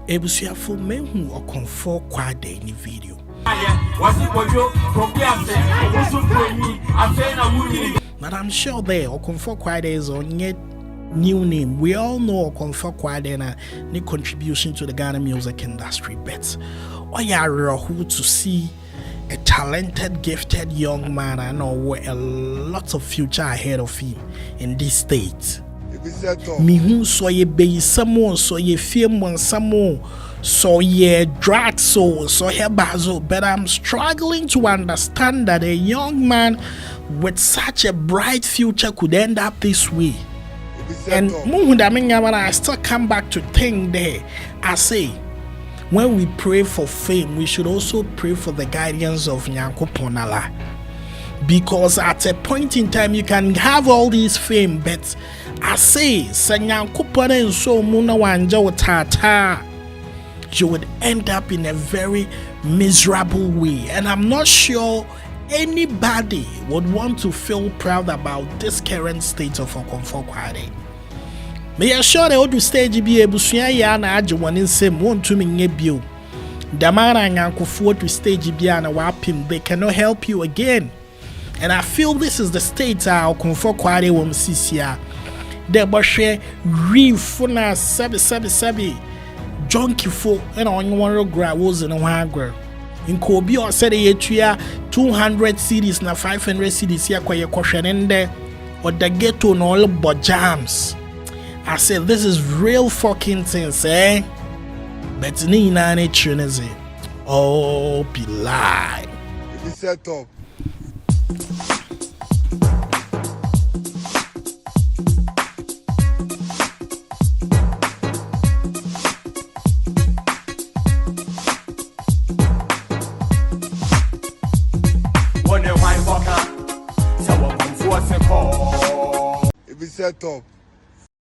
Ebusuafo mehu Okomfour Kwadae in the video. But I'm sure there Okomfour Kwadae is on yet new name. We all know Okomfour Kwadae and the contribution to the Ghana music industry. But who to see a talented, gifted young man, I know with a lot of future ahead of him in this state. Me who saw ye be someone, so ye film one someone, so ye drag so ye bazo. But I'm struggling to understand that a young man with such a bright future could end up this way. And I still come back to think there. I say, when we pray for fame, we should also pray for the guidance of Nyankopon Allah. Because at a point in time, you can have all this fame, but I say, Nyankopon and so muna wanja tata, you would end up in a very miserable way. And I'm not sure anybody would want to feel proud about this current state of Okomfour Kwadae. May I sure the old stage be able to na aje one in same won't to me nebio. Damana and Okomfour to stage be an wapim, they cannot help you again. And I feel this is the state Okomfour Kwadae won't see here. The Boshe refuna sabi junkie folk and on one grab was in a wagger. In Kobe or said a 200 CDs na 500 CDs here kwa ye question in there or the ghetto no all but jams. I said this is real fucking things, eh? But ni na ne trinity. Oh, be lie. It is set up. It be set up.